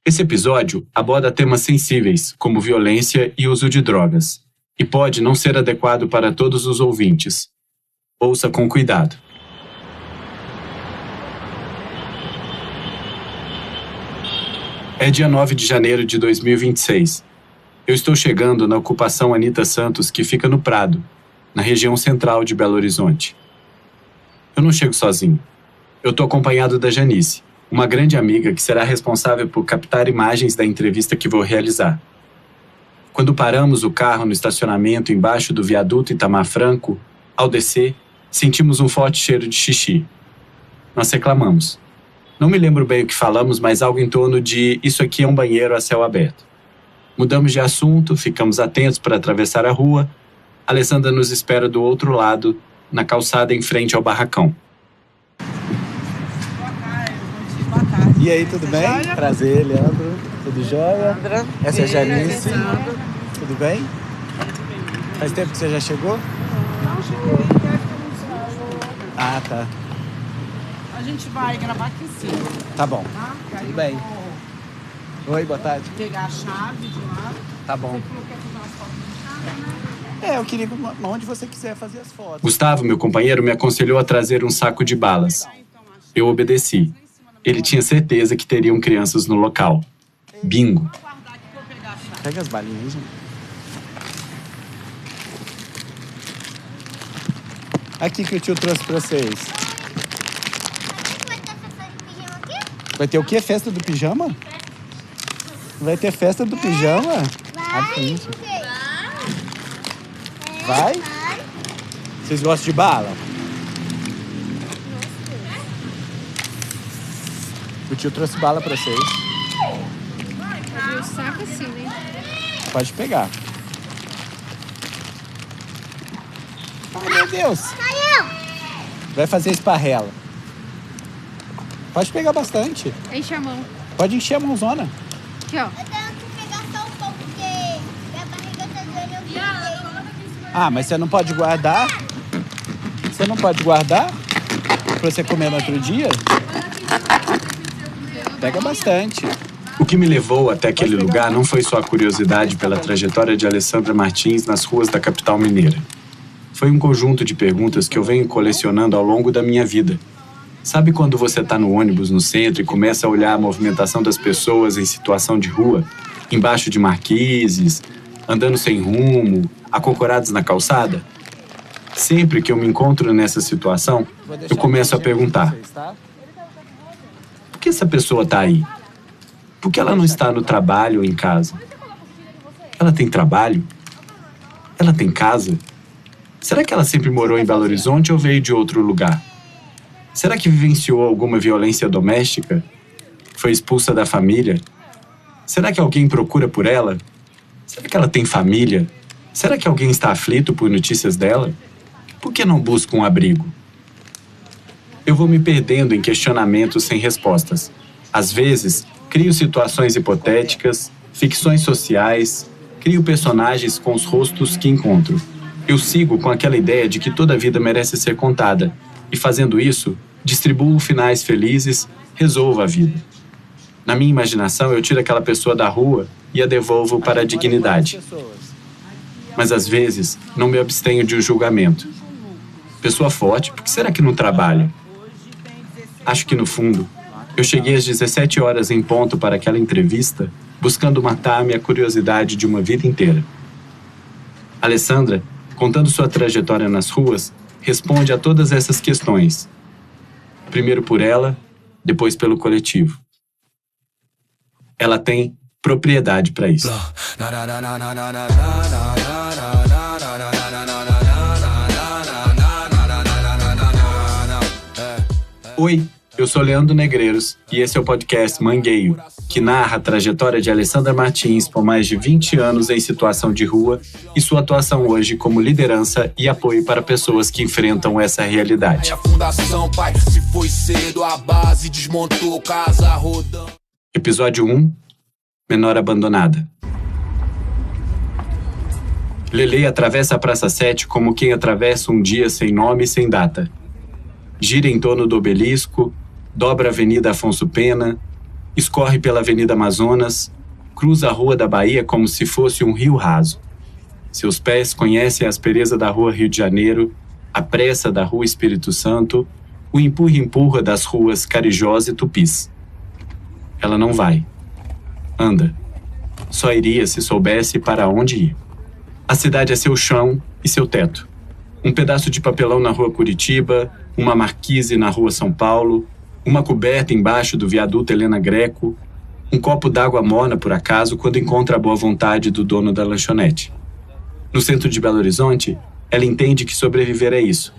Esse episódio aborda temas sensíveis, como violência e uso de drogas, e pode não ser adequado para todos os ouvintes. Ouça com cuidado. É dia 9 de janeiro de 2026. Eu estou chegando na ocupação Anita Santos, que fica no Prado, na região central de Belo Horizonte. Eu não chego sozinho. Eu estou acompanhado da Janice, uma grande amiga que será responsável por captar imagens da entrevista que vou realizar. Quando paramos o carro no estacionamento embaixo do viaduto Itamar Franco, ao descer, sentimos um forte cheiro de xixi. Nós reclamamos. Não me lembro bem o que falamos, mas algo em torno de "isso aqui é um banheiro a céu aberto". Mudamos de assunto, ficamos atentos para atravessar a rua. Alessandra nos espera do outro lado, na calçada em frente ao barracão. E aí, tudo bem? Jóia? Prazer, Leandro. Tudo jóia? Leandra. Essa é a Janice. Tudo bem? Faz tempo que você já chegou? Não, cheguei. Ah, tá. A gente vai gravar aqui em cima. Tá bom. Tá? Tudo bem. Oi, boa tarde. Pegar a chave de lá. Tá bom. Você falou que ia fazer umas fotos de chave, né? Eu queria onde você quiser fazer as fotos. Gustavo, meu companheiro, me aconselhou a trazer um saco de balas. Eu obedeci. Ele tinha certeza que teriam crianças no local. Bingo. Pega as balinhas aí, gente. Aqui que o tio trouxe pra vocês. Vai ter o quê? Festa do pijama? Vai ter festa do pijama? Vai? Vocês gostam de bala? O tio trouxe bala pra vocês. O saco assim, né? Pode pegar. Ai, meu Deus. Vai fazer esparrela. Pode pegar bastante. Enche a mão. Pode encher a mãozona. Aqui, ó. Eu tenho que pegar só um pouco, porque minha barriga tá doendo, eu peguei. Ah, mas você não pode guardar? Você não pode guardar? Pra você comer no outro dia? Pega bastante. O que me levou até aquele lugar não foi só a curiosidade pela trajetória de Alessandra Martins nas ruas da capital mineira. Foi um conjunto de perguntas que eu venho colecionando ao longo da minha vida. Sabe quando você está no ônibus no centro e começa a olhar a movimentação das pessoas em situação de rua, embaixo de marquises, andando sem rumo, acocorados na calçada? Sempre que eu me encontro nessa situação, eu começo a perguntar: por que essa pessoa está aí? Por que ela não está no trabalho ou em casa? Ela tem trabalho? Ela tem casa? Será que ela sempre morou em Belo Horizonte ou veio de outro lugar? Será que vivenciou alguma violência doméstica? Foi expulsa da família? Será que alguém procura por ela? Será que ela tem família? Será que alguém está aflito por notícias dela? Por que não busca um abrigo? Eu vou me perdendo em questionamentos sem respostas. Às vezes, crio situações hipotéticas, ficções sociais, crio personagens com os rostos que encontro. Eu sigo com aquela ideia de que toda vida merece ser contada, e fazendo isso, distribuo finais felizes, resolvo a vida. Na minha imaginação, eu tiro aquela pessoa da rua e a devolvo para a dignidade. Mas às vezes, não me abstenho de um julgamento. Pessoa forte, por que será que não trabalha? Acho que, no fundo, eu cheguei às 17 horas em ponto para aquela entrevista, buscando matar a minha curiosidade de uma vida inteira. Alessandra, contando sua trajetória nas ruas, responde a todas essas questões. Primeiro por ela, depois pelo coletivo. Ela tem propriedade para isso. Oi, eu sou Leandro Negreiros e esse é o podcast Mangueio, que narra a trajetória de Alessandra Martins por mais de 20 anos em situação de rua e sua atuação hoje como liderança e apoio para pessoas que enfrentam essa realidade. Episódio 1. Menor abandonada. Lele atravessa a Praça 7 como quem atravessa um dia sem nome e sem data. Gira em torno do obelisco, dobra a Avenida Afonso Pena Escorre pela Avenida Amazonas, cruza a Rua da Bahia como se fosse um rio raso. Seus pés conhecem a aspereza da Rua Rio de Janeiro, a pressa da Rua Espírito Santo, o empurra-empurra das ruas Carijós e Tupis. Ela não vai. Anda. Só iria se soubesse para onde ir. A cidade é seu chão e seu teto. Um pedaço de papelão na Rua Curitiba, uma marquise na Rua São Paulo, uma coberta embaixo do viaduto Helena Greco, um copo d'água morna por acaso quando encontra a boa vontade do dono da lanchonete. No centro de Belo Horizonte, ela entende que sobreviver é isso.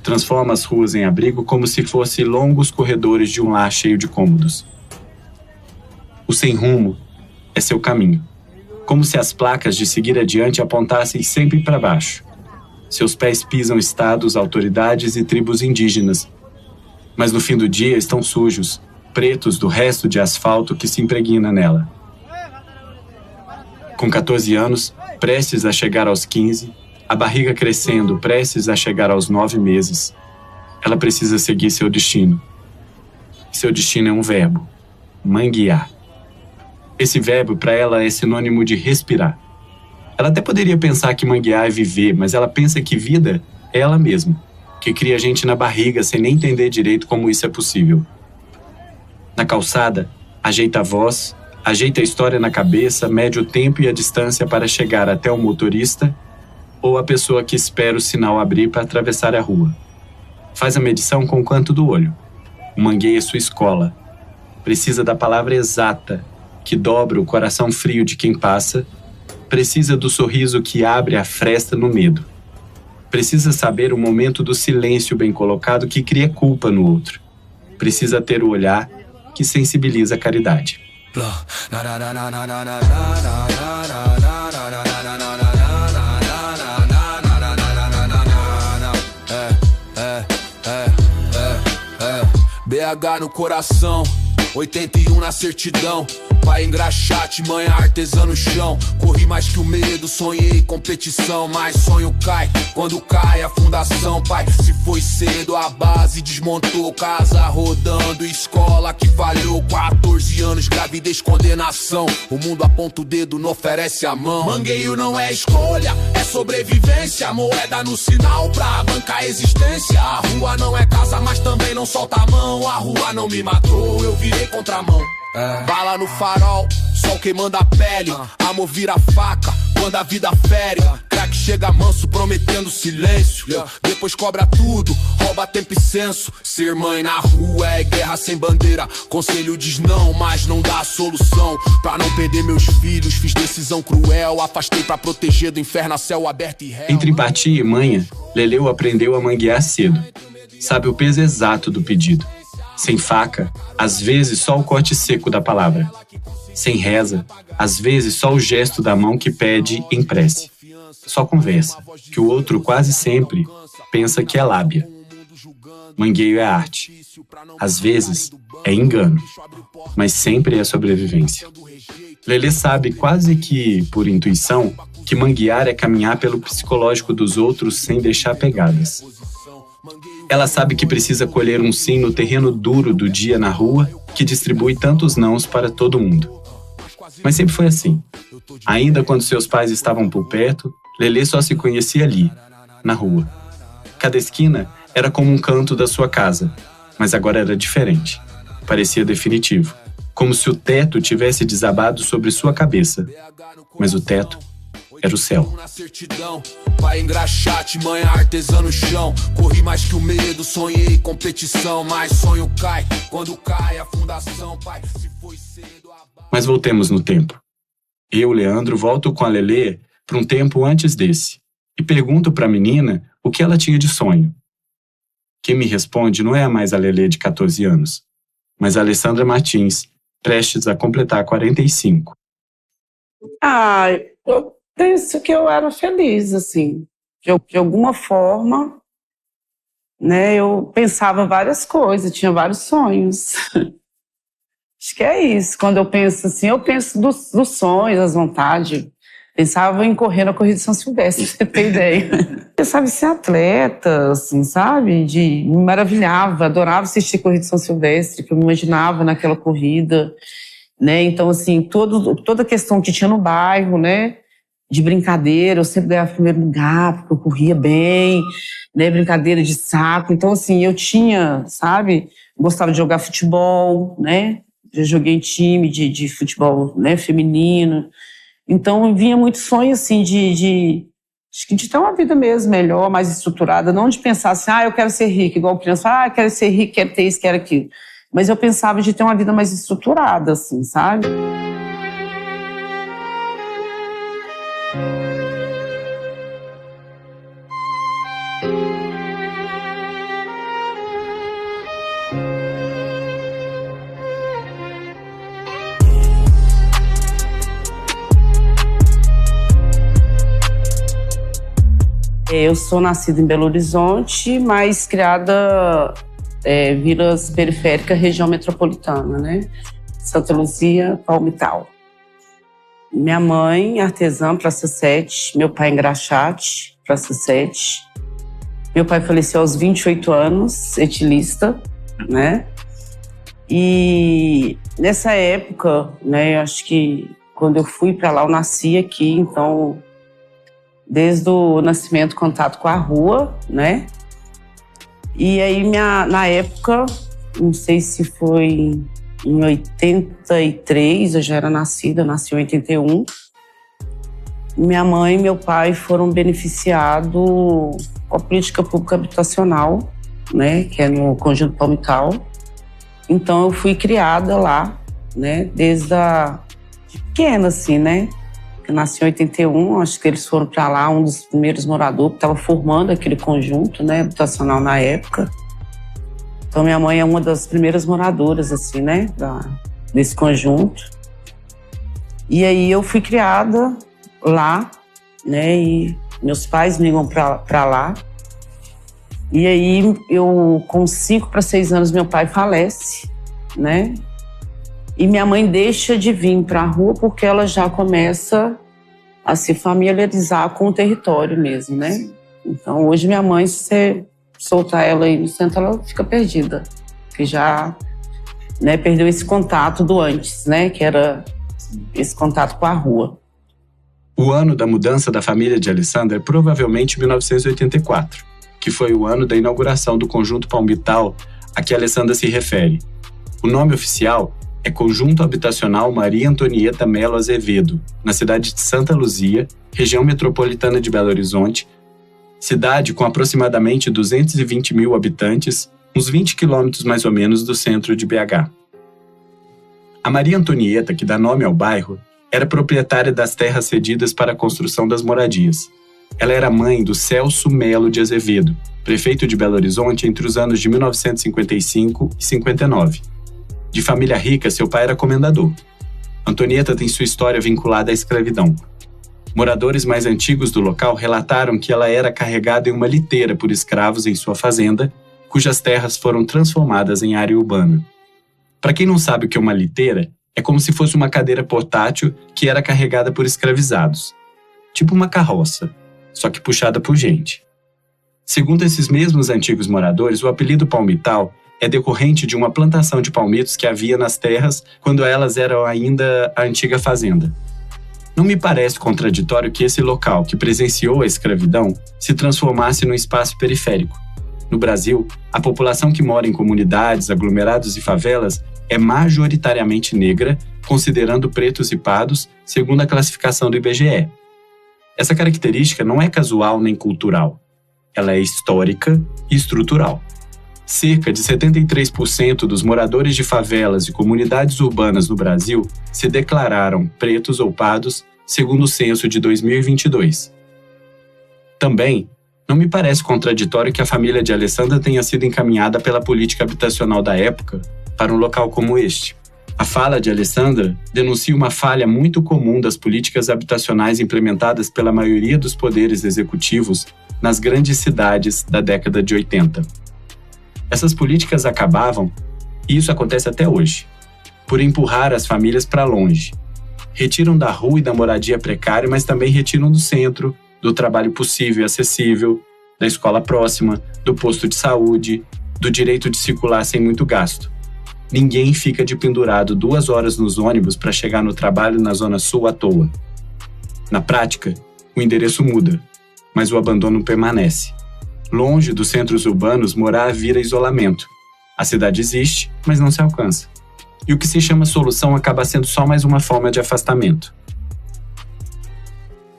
Transforma as ruas em abrigo como se fossem longos corredores de um lar cheio de cômodos. O sem rumo é seu caminho, como se as placas de seguir adiante apontassem sempre para baixo. Seus pés pisam estados, autoridades e tribos indígenas, mas no fim do dia estão sujos, pretos do resto de asfalto que se impregna nela. Com 14 anos, prestes a chegar aos 15, a barriga crescendo, prestes a chegar aos 9 meses, ela precisa seguir seu destino. Seu destino é um verbo: manguear. Esse verbo, para ela, é sinônimo de respirar. Ela até poderia pensar que manguear é viver, mas ela pensa que vida é ela mesma, que cria a gente na barriga sem nem entender direito como isso é possível. Na calçada, ajeita a voz, ajeita a história na cabeça, mede o tempo e a distância para chegar até o motorista ou a pessoa que espera o sinal abrir para atravessar a rua. Faz a medição com o canto do olho. Mangueia sua escola. Precisa da palavra exata, que dobra o coração frio de quem passa. Precisa do sorriso que abre a fresta no medo. Precisa saber o momento do silêncio bem colocado que cria culpa no outro. Precisa ter o olhar que sensibiliza a caridade. BH no coração, 81 na certidão. Pai engraxate, mãe artesã no chão. Corri mais que o medo, sonhei competição. Mas sonho cai, quando cai a fundação. Pai, se foi cedo a base desmontou. Casa rodando, escola que falhou. 14 anos, gravidez, condenação. O mundo aponta o dedo, não oferece a mão. Mangueio não é escolha, é sobrevivência. Moeda no sinal pra bancar a existência. A rua não é casa, mas também não solta a mão. A rua não me matou, eu virei contramão. Bala no farol, sol queimando a pele. Amor vira faca, quando a vida fere. Crack chega manso, prometendo silêncio. Depois cobra tudo, rouba tempo e senso. Ser mãe na rua é guerra sem bandeira. Conselho diz não, mas não dá a solução. Pra não perder meus filhos, fiz decisão cruel. Afastei pra proteger do inferno a céu aberto e réu. Entre empatia e manha, Leleu aprendeu a manguear cedo. Sabe o peso exato do pedido. Sem faca, às vezes só o corte seco da palavra. Sem reza, às vezes só o gesto da mão que pede em prece. Só conversa, que o outro quase sempre pensa que é lábia. Mangueio é arte. Às vezes é engano, mas sempre é sobrevivência. Lelê sabe quase que, por intuição, que manguear é caminhar pelo psicológico dos outros sem deixar pegadas. Ela sabe que precisa colher um sim no terreno duro do dia na rua que distribui tantos nãos para todo mundo. Mas sempre foi assim. Ainda quando seus pais estavam por perto, Lelê só se conhecia ali, na rua. Cada esquina era como um canto da sua casa, mas agora era diferente. Parecia definitivo, como se o teto tivesse desabado sobre sua cabeça. Mas o teto era o céu. Pai engraxate, mãe artesã no chão. Corri mais que o medo, sonhei competição. Mas sonho cai, quando cai a fundação. Pai, se foi cedo a... Mas voltemos no tempo. Eu, Leandro, volto com a Lelê para um tempo antes desse e pergunto para a menina o que ela tinha de sonho. Quem me responde não é mais a Lelê de 14 anos, mas a Alessandra Martins, prestes a completar 45. Eu penso que eu era feliz, assim. De alguma forma, né, eu pensava várias coisas, tinha vários sonhos. Acho que é isso. Quando eu penso assim, eu penso dos sonhos, das vontades. Pensava em correr na corrida de São Silvestre, pra você ter ideia. Pensava em ser atleta, assim, sabe? Me maravilhava, adorava assistir corrida de São Silvestre, que eu me imaginava naquela corrida, né? Então, assim, toda a questão que tinha no bairro, né? De brincadeira, eu sempre ganhava primeiro lugar, porque eu corria bem, né? Brincadeira de saco. Então, assim, eu tinha, sabe? Gostava de jogar futebol, né? Já joguei em time de futebol, né? Feminino. Então, vinha muito sonho, assim, de ter uma vida mesmo melhor, mais estruturada, não de pensar assim, eu quero ser rica, igual criança, eu quero ser rica, quero ter isso, quero aquilo. Mas eu pensava de ter uma vida mais estruturada, assim, sabe? Eu sou nascida em Belo Horizonte, mas criada vilas periféricas, região metropolitana, né? Santa Luzia, Palmital. Minha mãe, artesã, Praça 7. Meu pai, engraxate, Praça 7. Meu pai faleceu aos 28 anos, etilista, né? E nessa época, né, eu acho que quando eu fui para lá, eu nasci aqui, então... Desde o nascimento, contato com a rua, né? E aí, na época, não sei se foi em 83, eu já era nascida, eu nasci em 81. Minha mãe e meu pai foram beneficiados com a política pública habitacional, né? Que é no Conjunto Palmital. Então, eu fui criada lá, né? Desde de pequena, assim, né? Eu nasci em 81, acho que eles foram para lá, um dos primeiros moradores que estava formando aquele conjunto, né, habitacional na época. Então, minha mãe é uma das primeiras moradoras, assim, né, desse conjunto. E aí eu fui criada lá, né, e meus pais me ligam para lá. E aí, com 5 para 6 anos, meu pai falece, né? E minha mãe deixa de vir para a rua porque ela já começa a se familiarizar com o território mesmo, né? Então, hoje minha mãe, se você soltar ela aí no centro, ela fica perdida. Porque já, né, perdeu esse contato do antes, né? Que era esse contato com a rua. O ano da mudança da família de Alessandra é provavelmente 1984, que foi o ano da inauguração do Conjunto Palmital a que Alessandra se refere. O nome oficial é Conjunto Habitacional Maria Antonieta Melo Azevedo, na cidade de Santa Luzia, região metropolitana de Belo Horizonte, cidade com aproximadamente 220 mil habitantes, uns 20 quilômetros mais ou menos do centro de BH. A Maria Antonieta, que dá nome ao bairro, era proprietária das terras cedidas para a construção das moradias. Ela era mãe do Celso Melo de Azevedo, prefeito de Belo Horizonte entre os anos de 1955 e 59. De família rica, seu pai era comendador. Antonieta tem sua história vinculada à escravidão. Moradores mais antigos do local relataram que ela era carregada em uma liteira por escravos em sua fazenda, cujas terras foram transformadas em área urbana. Para quem não sabe o que é uma liteira, é como se fosse uma cadeira portátil que era carregada por escravizados. Tipo uma carroça, só que puxada por gente. Segundo esses mesmos antigos moradores, o apelido Palmital é decorrente de uma plantação de palmitos que havia nas terras quando elas eram ainda a antiga fazenda. Não me parece contraditório que esse local, que presenciou a escravidão, se transformasse num espaço periférico. No Brasil, a população que mora em comunidades, aglomerados e favelas é majoritariamente negra, considerando pretos e pardos, segundo a classificação do IBGE. Essa característica não é casual nem cultural. Ela é histórica e estrutural. Cerca de 73% dos moradores de favelas e comunidades urbanas no Brasil se declararam pretos ou pardos, segundo o censo de 2022. Também, não me parece contraditório que a família de Alessandra tenha sido encaminhada pela política habitacional da época para um local como este. A fala de Alessandra denuncia uma falha muito comum das políticas habitacionais implementadas pela maioria dos poderes executivos nas grandes cidades da década de 80. Essas políticas acabavam, e isso acontece até hoje, por empurrar as famílias para longe, Retiram da rua e da moradia precária, mas também retiram do centro, do trabalho possível e acessível, da escola próxima, do posto de saúde, do direito de circular sem muito gasto. Ninguém fica de pendurado 2 horas nos ônibus para chegar no trabalho na Zona Sul à toa. Na prática, o endereço muda, mas o abandono permanece. Longe dos centros urbanos, morar vira isolamento. A cidade existe, mas não se alcança. E o que se chama solução acaba sendo só mais uma forma de afastamento.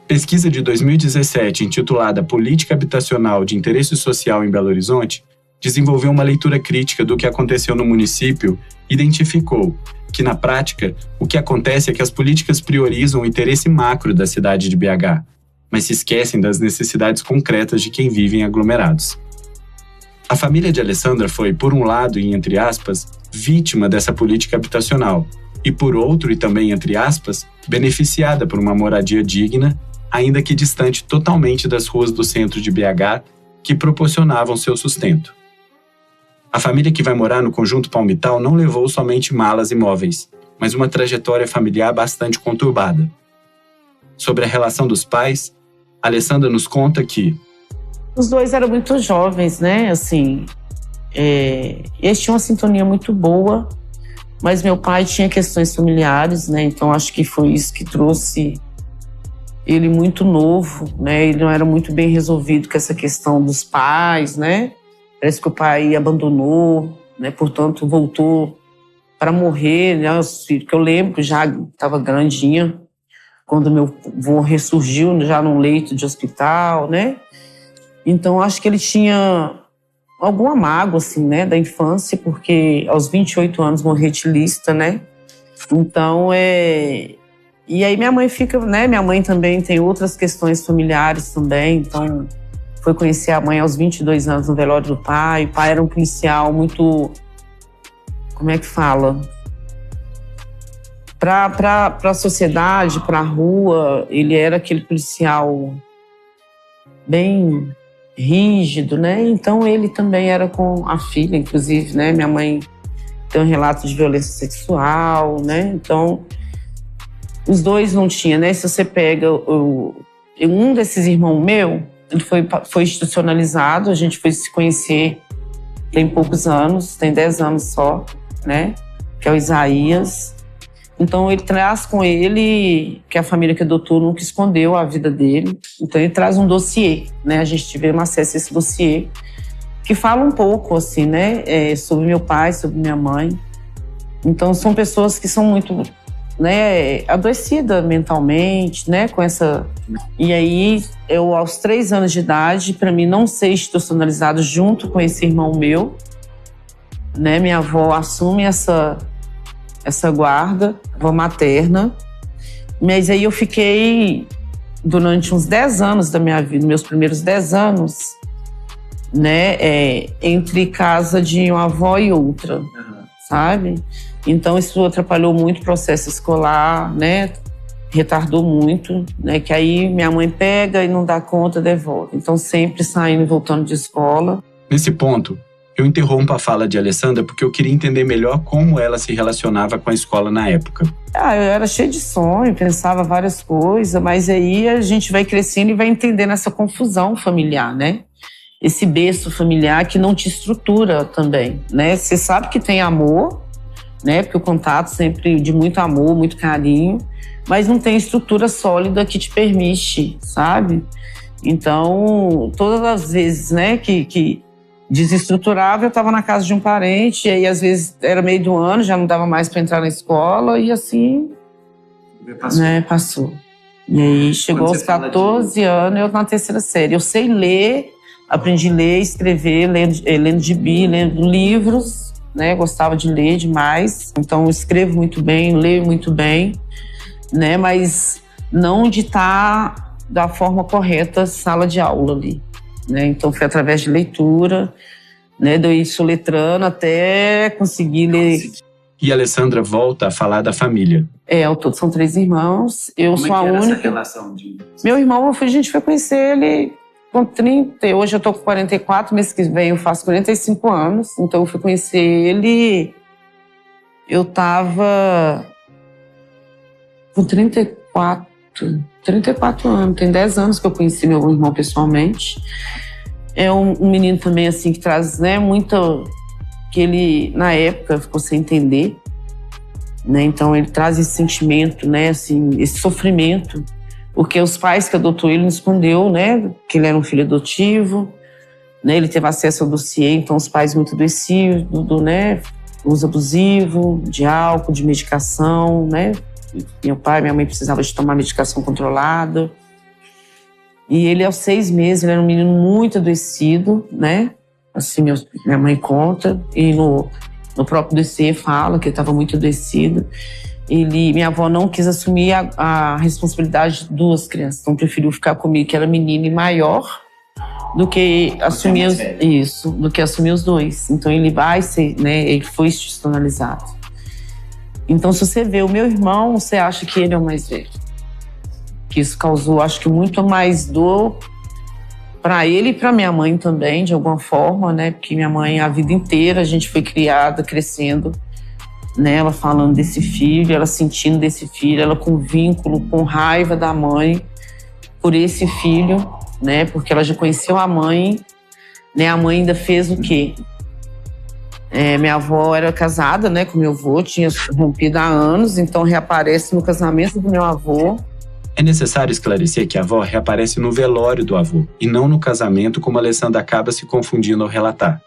Pesquisa de 2017, intitulada Política Habitacional de Interesse Social em Belo Horizonte, desenvolveu uma leitura crítica do que aconteceu no município e identificou que, na prática, o que acontece é que as políticas priorizam o interesse macro da cidade de BH, mas se esquecem das necessidades concretas de quem vive em aglomerados. A família de Alessandra foi, por um lado e entre aspas, vítima dessa política habitacional e, por outro e também entre aspas, beneficiada por uma moradia digna, ainda que distante totalmente das ruas do centro de BH que proporcionavam seu sustento. A família que vai morar no Conjunto Palmital não levou somente malas e móveis, mas uma trajetória familiar bastante conturbada. Sobre a relação dos pais, Alessandra nos conta que os dois eram muito jovens, né? Assim, eles tinham uma sintonia muito boa, mas meu pai tinha questões familiares, né? Então acho que foi isso que trouxe ele muito novo, né? Ele não era muito bem resolvido com essa questão dos pais, né? Parece que o pai abandonou, né? Portanto, voltou para morrer, né? Que eu lembro, já estava grandinha, quando meu avô ressurgiu já num leito de hospital, né? Então, acho que ele tinha alguma mágoa, assim, né, da infância, porque aos 28 anos morreu retilista, né? Então, E aí minha mãe fica, né? Minha mãe também tem outras questões familiares também, então foi conhecer a mãe aos 22 anos no velório do pai. O pai era um policial muito, como é que fala? Para a sociedade, para a rua, ele era aquele policial bem rígido, né? Então ele também era com a filha, inclusive, né? Minha mãe tem um relato de violência sexual, né? Então os dois não tinham, né? Se você pega um desses irmãos meu, ele foi institucionalizado, a gente foi se conhecer tem poucos anos, tem 10 anos só, né? Que é o Isaías. Então ele traz com ele, que a família que adotou nunca escondeu a vida dele, então ele traz um dossiê, né? A gente teve acesso a esse dossiê, que fala um pouco, assim, né? Sobre meu pai, sobre minha mãe. Então são pessoas que são muito, né, adoecida mentalmente, né, com essa... E aí, eu aos 3 anos de idade, para mim não ser institucionalizado junto com esse irmão meu, né, minha avó assume essa guarda, avó materna, mas aí eu fiquei durante uns 10 anos da minha vida, meus primeiros 10 anos, né, entre casa de uma avó e outra, sabe? Então, isso atrapalhou muito o processo escolar, né? Retardou muito, né? Que aí minha mãe pega e não dá conta, devolve. Então, sempre saindo e voltando de escola. Nesse ponto, eu interrompo a fala de Alessandra porque eu queria entender melhor como ela se relacionava com a escola na época. Eu era cheia de sonho, pensava várias coisas, mas aí a gente vai crescendo e vai entendendo essa confusão familiar, né? Esse berço familiar que não te estrutura também, né? Você sabe que tem amor, né? Porque o contato sempre de muito amor, muito carinho, mas não tem estrutura sólida que te permite, sabe? Então, todas as vezes, né, que desestruturava, eu estava na casa de um parente, e aí às vezes era meio do ano, já não dava mais para entrar na escola, e assim, passou. Né, passou. E aí chegou aos 14 anos, eu na 3ª série. Eu sei ler, aprendi a ler, escrever, lendo gibi, lendo livros, né? Gostava de ler demais. Então, eu escrevo muito bem, leio muito bem, né? Mas não de estar da forma correta sala de aula ali, né? Então, foi através de leitura, né? De eu ir soletrando até conseguir ler. E a Alessandra volta a falar da família. Ao todo são 3 irmãos. Eu sou a única. Como é que era essa relação de... Meu irmão, a gente foi conhecer ele com 30, hoje eu tô com 44, mês que vem eu faço 45 anos, então eu fui conhecer ele, eu tava com 34 anos. Tem 10 anos que eu conheci meu irmão pessoalmente. É um menino também, assim, que traz, né, muito... Que ele, na época, ficou sem entender, né? Então, ele traz esse sentimento, né, assim, esse sofrimento. Porque os pais que adotou ele não escondeu, né, que ele era um filho adotivo, né? Ele teve acesso ao dossiê, então os pais muito adoecidos, né? Uso abusivo, de álcool, de medicação, né? Meu pai e minha mãe precisavam de tomar medicação controlada. E ele, aos 6 meses, ele era um menino muito adoecido, né? Assim, minha mãe conta. E no próprio dossiê fala que ele estava muito adoecido. Minha avó não quis assumir a responsabilidade de 2 crianças. Então, preferiu ficar comigo, que era menino e maior, do que assumir os 2. Então, ele vai ser, né? Ele foi institucionalizado. Então, se você vê o meu irmão, você acha que ele é o mais velho. Que isso causou, acho que, muito mais dor para ele e para minha mãe também, de alguma forma, né? Porque minha mãe, a vida inteira, a gente foi criada, crescendo, né? Ela falando desse filho, ela sentindo desse filho, ela com vínculo, com raiva da mãe por esse filho, né? Porque ela já conheceu a mãe, né? A mãe ainda fez o quê? Minha avó era casada, né, com meu avô, tinha rompido há anos, então reaparece no casamento do meu avô. É necessário esclarecer que a avó reaparece no velório do avô e não no casamento, como a Alessandra acaba se confundindo ao relatar.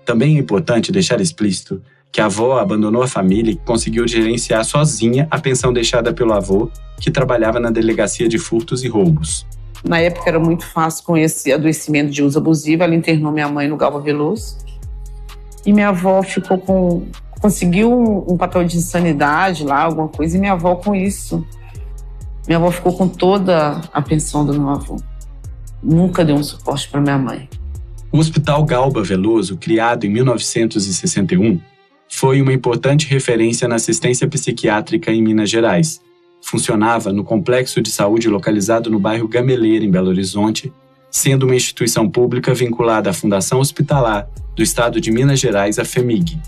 Também é importante deixar explícito que a avó abandonou a família e conseguiu gerenciar sozinha a pensão deixada pelo avô, que trabalhava na delegacia de furtos e roubos. Na época era muito fácil com esse adoecimento de uso abusivo, ela internou minha mãe no Galva Veloso. E minha avó conseguiu um papel de insanidade lá, alguma coisa, e minha avó com isso. Minha avó ficou com toda a pensão do meu avô. Nunca deu um suporte para minha mãe. O Hospital Galba Veloso, criado em 1961, foi uma importante referência na assistência psiquiátrica em Minas Gerais. Funcionava no complexo de saúde localizado no bairro Gameleira, em Belo Horizonte, sendo uma instituição pública vinculada à Fundação Hospitalar do Estado de Minas Gerais, a FHEMIG.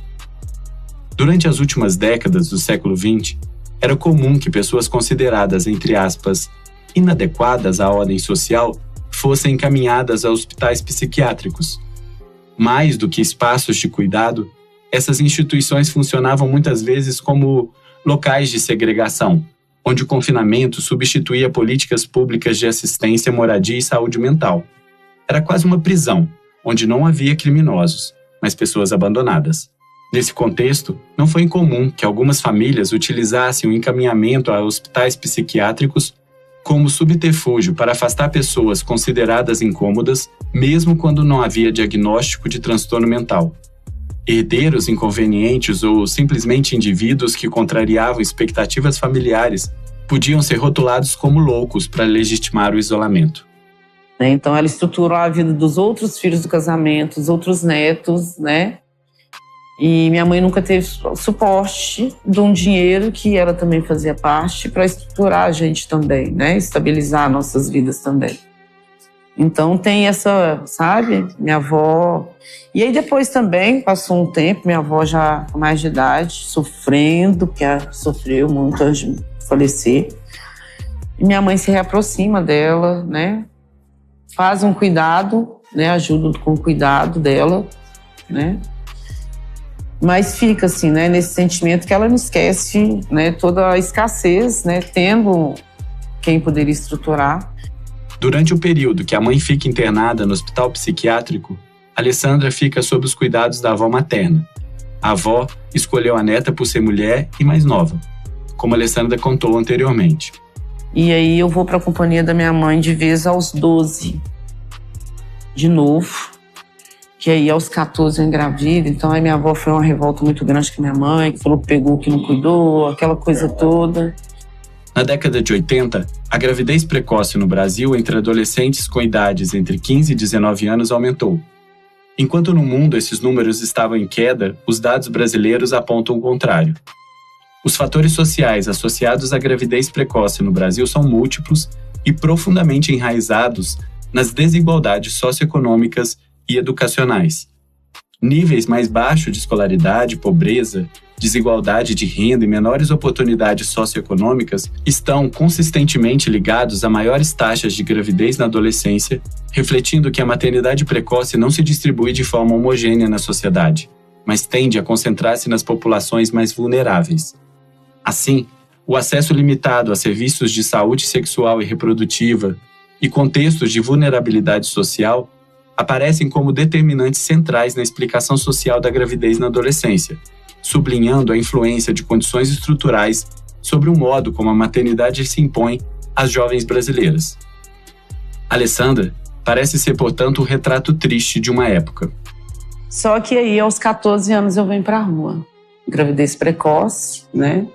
Durante as últimas décadas do século XX, era comum que pessoas consideradas, entre aspas, inadequadas à ordem social fossem encaminhadas a hospitais psiquiátricos. Mais do que espaços de cuidado, essas instituições funcionavam muitas vezes como locais de segregação, onde o confinamento substituía políticas públicas de assistência, moradia e saúde mental. Era quase uma prisão, onde não havia criminosos, mas pessoas abandonadas. Nesse contexto, não foi incomum que algumas famílias utilizassem o encaminhamento a hospitais psiquiátricos como subterfúgio para afastar pessoas consideradas incômodas, mesmo quando não havia diagnóstico de transtorno mental. Herdeiros inconvenientes ou simplesmente indivíduos que contrariavam expectativas familiares podiam ser rotulados como loucos para legitimar o isolamento. Então ela estruturou a vida dos outros filhos do casamento, dos outros netos, né? E minha mãe nunca teve suporte de um dinheiro que ela também fazia parte para estruturar a gente também, né? Estabilizar nossas vidas também. Então tem essa, sabe? Minha avó... E aí depois também, passou um tempo, minha avó já com mais de idade, sofrendo, porque ela sofreu muito antes de falecer. E minha mãe se reaproxima dela, né? Faz um cuidado, né? Ajuda com o cuidado dela, né? Mas fica assim, né? Nesse sentimento que ela não esquece, né? Toda a escassez, né? Tendo quem poderia estruturar. Durante o período que a mãe fica internada no hospital psiquiátrico, Alessandra fica sob os cuidados da avó materna. A avó escolheu a neta por ser mulher e mais nova, como a Alessandra contou anteriormente. E aí eu vou para a companhia da minha mãe de vez aos 12, de novo. Que aí aos 14 eu engravido. Então aí minha avó foi uma revolta muito grande com minha mãe, que falou que pegou, que não cuidou, aquela coisa toda. Na década de 80, a gravidez precoce no Brasil entre adolescentes com idades entre 15 e 19 anos aumentou. Enquanto no mundo esses números estavam em queda, os dados brasileiros apontam o contrário. Os fatores sociais associados à gravidez precoce no Brasil são múltiplos e profundamente enraizados nas desigualdades socioeconômicas e educacionais. Níveis mais baixos de escolaridade, pobreza desigualdade de renda e menores oportunidades socioeconômicas estão consistentemente ligados a maiores taxas de gravidez na adolescência, refletindo que a maternidade precoce não se distribui de forma homogênea na sociedade, mas tende a concentrar-se nas populações mais vulneráveis. Assim, o acesso limitado a serviços de saúde sexual e reprodutiva e contextos de vulnerabilidade social aparecem como determinantes centrais na explicação social da gravidez na adolescência, sublinhando a influência de condições estruturais sobre o modo como a maternidade se impõe às jovens brasileiras. Alessandra parece ser, portanto, um retrato triste de uma época. Só que aí, aos 14 anos, eu venho pra rua. Gravidez precoce, né?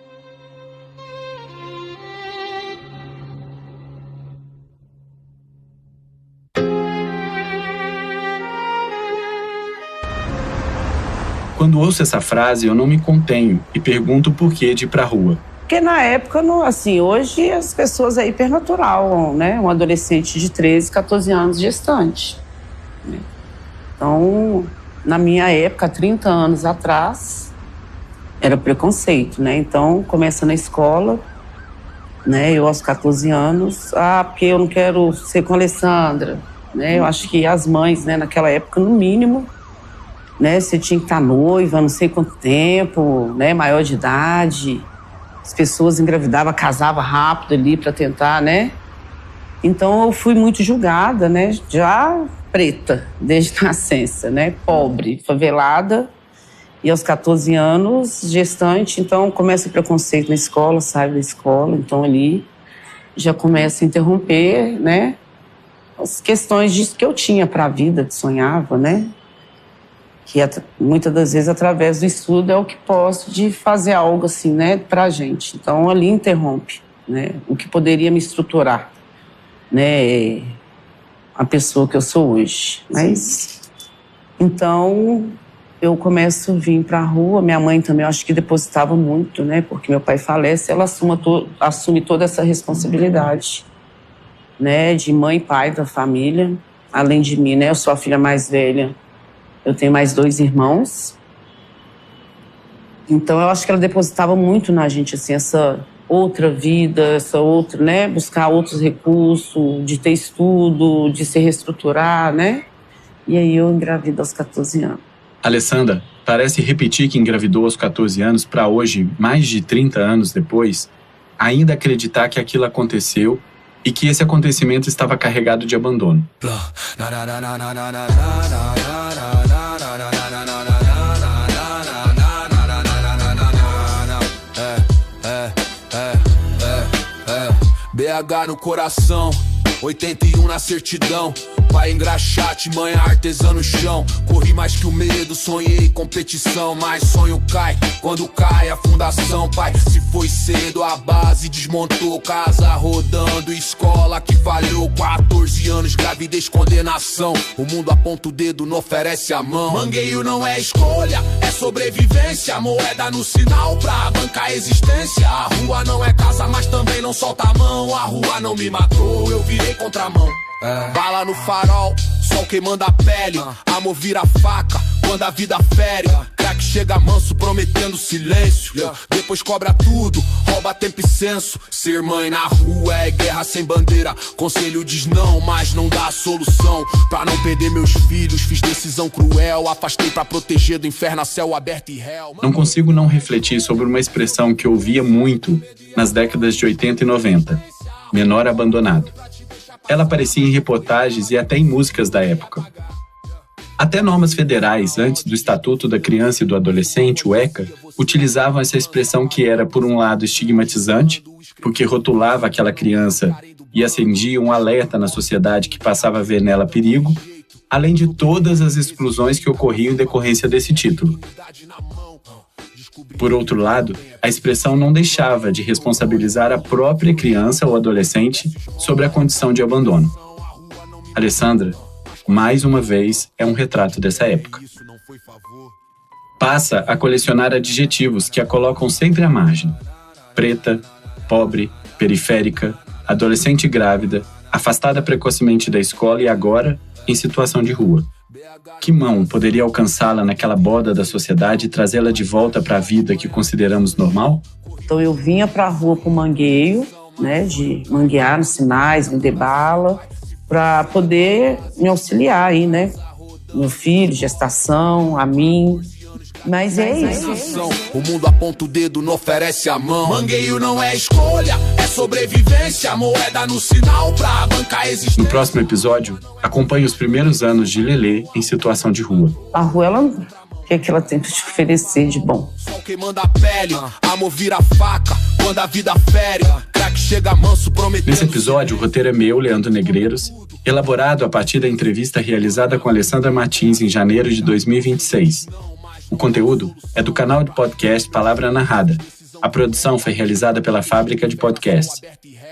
Quando ouço essa frase, eu não me contenho e pergunto o porquê de ir pra rua. Porque na época, assim, hoje as pessoas é hipernatural, né? Um adolescente de 13, 14 anos gestante. Né? Então, na minha época, 30 anos atrás, era preconceito, né? Então, começa na escola, né? Eu aos 14 anos, porque eu não quero ser com a Alessandra, né? Eu acho que as mães, né, naquela época, no mínimo, né? Você tinha que estar noiva, não sei quanto tempo, né? Maior de idade. As pessoas engravidavam, casavam rápido ali para tentar, né? Então eu fui muito julgada, né? Já preta, desde nascença, né? Pobre, favelada. E aos 14 anos, gestante. Então começa o preconceito na escola, saio da escola. Então ali já começa a interromper, né? As questões que eu tinha para a vida, que sonhava, né? Que muitas das vezes, através do estudo, é o que posso de fazer algo assim, né, pra gente. Então, ali interrompe, né, o que poderia me estruturar, né, a pessoa que eu sou hoje. Mas, então, eu começo a vir pra rua. Minha mãe também, eu acho que depositava muito, né, porque meu pai falece, ela assume toda essa responsabilidade, né, de mãe e pai da família. Além de mim, né, eu sou a filha mais velha. Eu tenho mais 2 irmãos. Então, eu acho que ela depositava muito na gente, assim, essa outra vida, essa outra, né? Buscar outros recursos, de ter estudo, de se reestruturar, né? E aí eu engravido aos 14 anos. Alessandra parece repetir que engravidou aos 14 anos para hoje, mais de 30 anos depois, ainda acreditar que aquilo aconteceu e que esse acontecimento estava carregado de abandono. BH no coração, 81 na certidão. Pai engraxate, mãe artesã no chão. Corri mais que o medo, sonhei competição. Mas sonho cai, quando cai a fundação. Pai, se foi cedo, a base desmontou. Casa rodando, escola que falhou. 14 anos, gravidez, condenação. O mundo aponta o dedo, não oferece a mão. Mangueiro não é escolha, é sobrevivência. Moeda no sinal pra bancar a existência. A rua não é casa, mas também não solta a mão. A rua não me matou, eu virei contramão. Bala no farol, sol queimando a pele. Amor vira faca quando a vida fere. Crack chega manso prometendo silêncio. Depois cobra tudo, rouba tempo e senso. Ser mãe na rua é guerra sem bandeira. Conselho diz não, mas não dá a solução. Pra não perder meus filhos, fiz decisão cruel. Afastei pra proteger do inferno a céu aberto e réu. Não consigo não refletir sobre uma expressão que eu ouvia muito nas décadas de 80 e 90. Menor abandonado. Ela aparecia em reportagens e até em músicas da época. Até normas federais, antes do Estatuto da Criança e do Adolescente, o ECA, utilizavam essa expressão que era, por um lado, estigmatizante, porque rotulava aquela criança e acendia um alerta na sociedade que passava a ver nela perigo, além de todas as exclusões que ocorriam em decorrência desse título. Por outro lado, a expressão não deixava de responsabilizar a própria criança ou adolescente sobre a condição de abandono. Alessandra, mais uma vez, é um retrato dessa época. Passa a colecionar adjetivos que a colocam sempre à margem. Preta, pobre, periférica, adolescente grávida, afastada precocemente da escola e agora em situação de rua. Que mão poderia alcançá-la naquela borda da sociedade e trazê-la de volta para a vida que consideramos normal? Então eu vinha para a rua pro mangueio, né, de manguear nos sinais, vender bala, para poder me auxiliar aí, né? Meu filho, gestação, a mim. Mas é isso. O mundo aponta o dedo, não oferece a mão. Mangueio não é escolha, é sobrevivência. Moeda no sinal pra bancar a existência. No próximo episódio, acompanhe os primeiros anos de Lelê em situação de rua. A rua, ela, o que é que ela tem para te oferecer de bom? Sol queimando a pele, amor vira faca, quando a vida fere, crack chega manso prometendo. Nesse episódio, o roteiro é meu, Leandro Negreiros, elaborado a partir da entrevista realizada com Alessandra Martins em janeiro de 2026. O conteúdo é do canal de podcast Palavra Narrada. A produção foi realizada pela Fábrica de Podcast.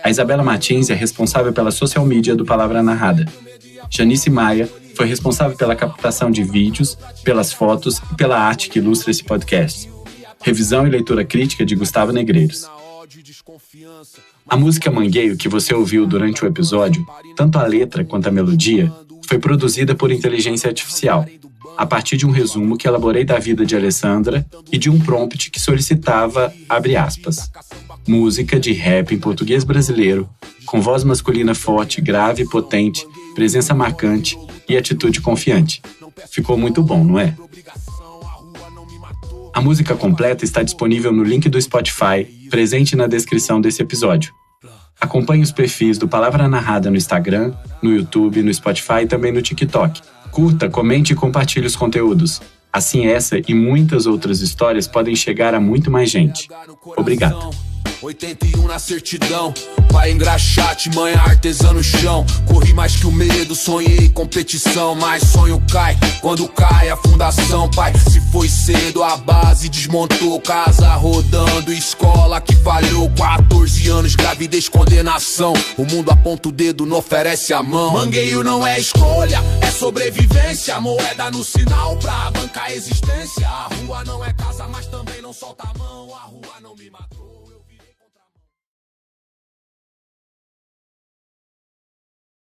A Isabela Martins é responsável pela social media do Palavra Narrada. Janice Maia foi responsável pela captação de vídeos, pelas fotos e pela arte que ilustra esse podcast. Revisão e leitura crítica de Gustavo Negreiros. A música Mangueio que você ouviu durante o episódio, tanto a letra quanto a melodia, foi produzida por inteligência artificial, a partir de um resumo que elaborei da vida de Alessandra e de um prompt que solicitava, abre aspas, música de rap em português brasileiro, com voz masculina forte, grave, potente, presença marcante e atitude confiante. Ficou muito bom, não é? A música completa está disponível no link do Spotify, presente na descrição desse episódio. Acompanhe os perfis do Palavra Narrada no Instagram, no YouTube, no Spotify e também no TikTok. Curta, comente e compartilhe os conteúdos. Assim essa e muitas outras histórias podem chegar a muito mais gente. Obrigado. 81 na certidão, pai engraxate, mãe artesã no chão. Corri mais que o medo, sonhei competição, mas sonho cai quando cai a fundação. Pai, se foi cedo a base desmontou, casa rodando, escola que falhou. 14 anos, gravidez, condenação. O mundo aponta o dedo, não oferece a mão. Mangueio não é escolha, é sobrevivência. Moeda no sinal pra bancar a existência. A rua não é casa, mas também não solta a mão. A rua não me matou.